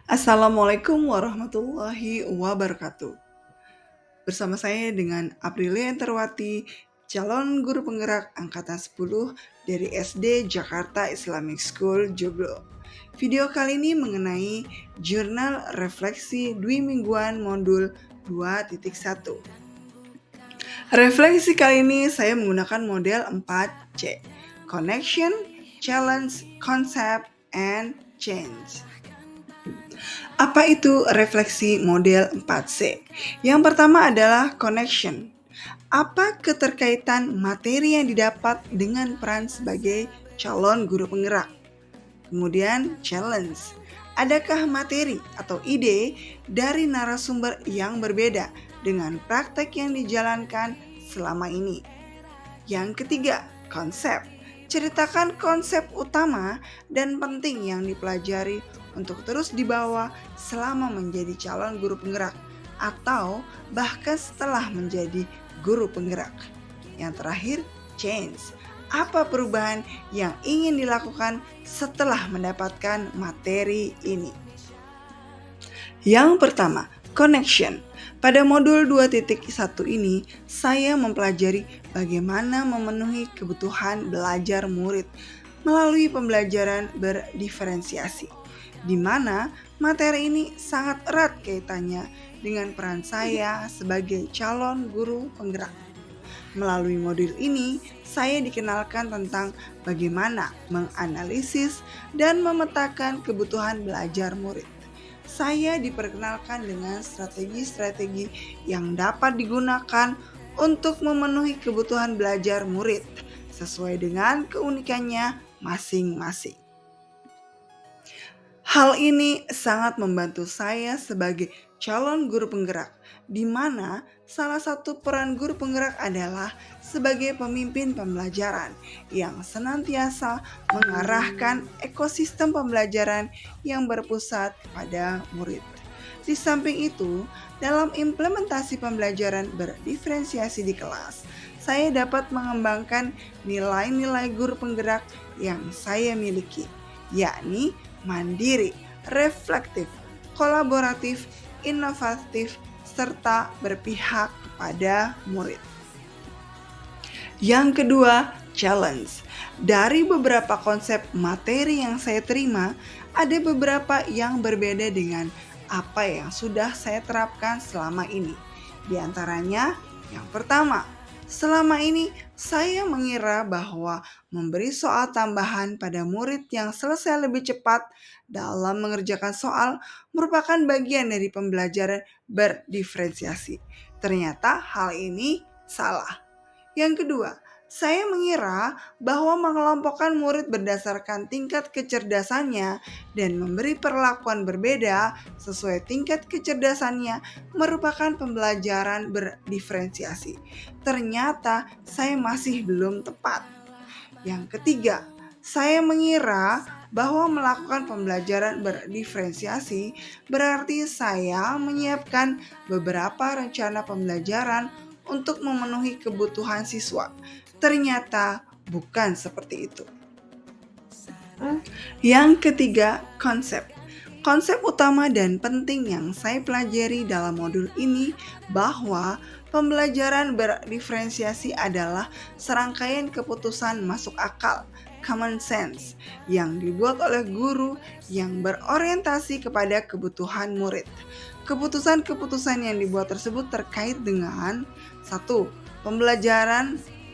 Assalamualaikum warahmatullahi wabarakatuh. Bersama saya dengan Aprilia Enterwati, calon guru penggerak angkatan 10 dari SD Jakarta Islamic School Joglo. Video kali ini mengenai jurnal refleksi dwi mingguan modul 2.1. Refleksi kali ini saya menggunakan model 4C, Connection, Challenge, Concept, and Change. Apa itu refleksi model 4C? Yang pertama adalah connection. Apa keterkaitan materi yang didapat dengan peran sebagai calon guru penggerak? Kemudian challenge. Adakah materi atau ide dari narasumber yang berbeda dengan praktek yang dijalankan selama ini? Yang ketiga, konsep. Ceritakan konsep utama dan penting yang dipelajari untuk terus dibawa selama menjadi calon guru penggerak atau bahkan setelah menjadi guru penggerak. Yang terakhir, change. Apa perubahan yang ingin dilakukan setelah mendapatkan materi ini? Yang pertama, connection. Pada modul 2.1 ini, saya mempelajari bagaimana memenuhi kebutuhan belajar murid melalui pembelajaran berdiferensiasi, di mana materi ini sangat erat kaitannya dengan peran saya sebagai calon guru penggerak. Melalui modul ini, saya dikenalkan tentang bagaimana menganalisis dan memetakan kebutuhan belajar murid. Saya diperkenalkan dengan strategi-strategi yang dapat digunakan untuk memenuhi kebutuhan belajar murid sesuai dengan keunikannya masing-masing. Hal ini sangat membantu saya sebagai calon guru penggerak, di mana salah satu peran guru penggerak adalah sebagai pemimpin pembelajaran yang senantiasa mengarahkan ekosistem pembelajaran yang berpusat pada murid. Di samping itu, dalam implementasi pembelajaran berdiferensiasi di kelas, saya dapat mengembangkan nilai-nilai guru penggerak yang saya miliki, yakni mandiri, reflektif, kolaboratif, inovatif, serta berpihak kepada murid. Yang kedua, challenge. Dari beberapa konsep materi yang saya terima, ada beberapa yang berbeda dengan apa yang sudah saya terapkan selama ini. Di antaranya, yang pertama, selama ini saya mengira bahwa memberi soal tambahan pada murid yang selesai lebih cepat dalam mengerjakan soal merupakan bagian dari pembelajaran berdiferensiasi. Ternyata hal ini salah. Yang kedua, saya mengira bahwa mengelompokkan murid berdasarkan tingkat kecerdasannya dan memberi perlakuan berbeda sesuai tingkat kecerdasannya merupakan pembelajaran berdiferensiasi. Ternyata saya masih belum tepat. Yang ketiga, saya mengira bahwa melakukan pembelajaran berdiferensiasi berarti saya menyiapkan beberapa rencana pembelajaran untuk memenuhi kebutuhan siswa. Ternyata bukan seperti itu. Yang ketiga, konsep. Konsep utama dan penting yang saya pelajari dalam modul ini bahwa pembelajaran berdiferensiasi adalah serangkaian keputusan masuk akal, common sense, yang dibuat oleh guru yang berorientasi kepada kebutuhan murid. Keputusan-keputusan yang dibuat tersebut terkait dengan 1.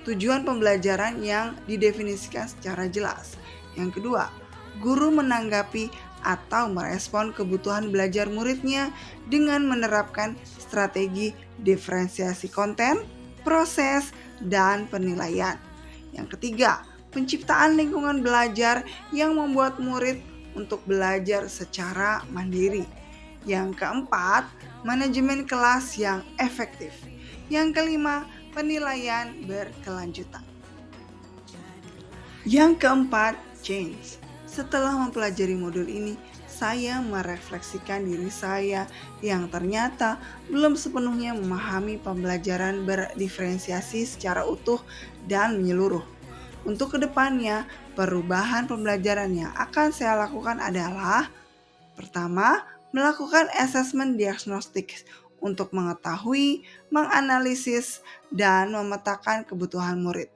Tujuan pembelajaran yang didefinisikan secara jelas. Yang kedua, guru menanggapi atau merespon kebutuhan belajar muridnya dengan menerapkan strategi diferensiasi konten, proses, dan penilaian. Yang ketiga, penciptaan lingkungan belajar yang membuat murid untuk belajar secara mandiri. Yang keempat, manajemen kelas yang efektif. Yang kelima, penilaian berkelanjutan. Yang keempat, change. Setelah mempelajari modul ini, saya merefleksikan diri saya yang ternyata belum sepenuhnya memahami pembelajaran berdiferensiasi secara utuh dan menyeluruh. Untuk kedepannya, perubahan pembelajaran yang akan saya lakukan adalah: pertama, melakukan asesmen diagnostik untuk mengetahui, menganalisis, dan memetakan kebutuhan murid.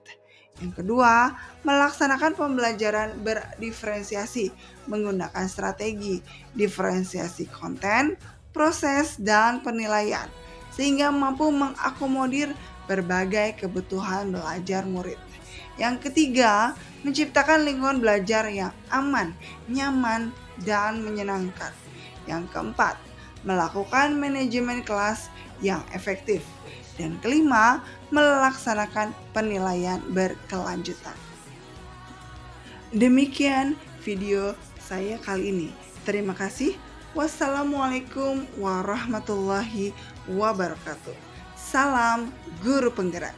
Yang kedua, melaksanakan pembelajaran berdiferensiasi menggunakan strategi diferensiasi konten, proses, dan penilaian sehingga mampu mengakomodir berbagai kebutuhan belajar murid. Yang ketiga, menciptakan lingkungan belajar yang aman, nyaman, dan menyenangkan. Yang keempat, melakukan manajemen kelas yang efektif. Dan kelima, melaksanakan penilaian berkelanjutan. Demikian video saya kali ini. Terima kasih. Wassalamualaikum warahmatullahi wabarakatuh. Salam guru penggerak.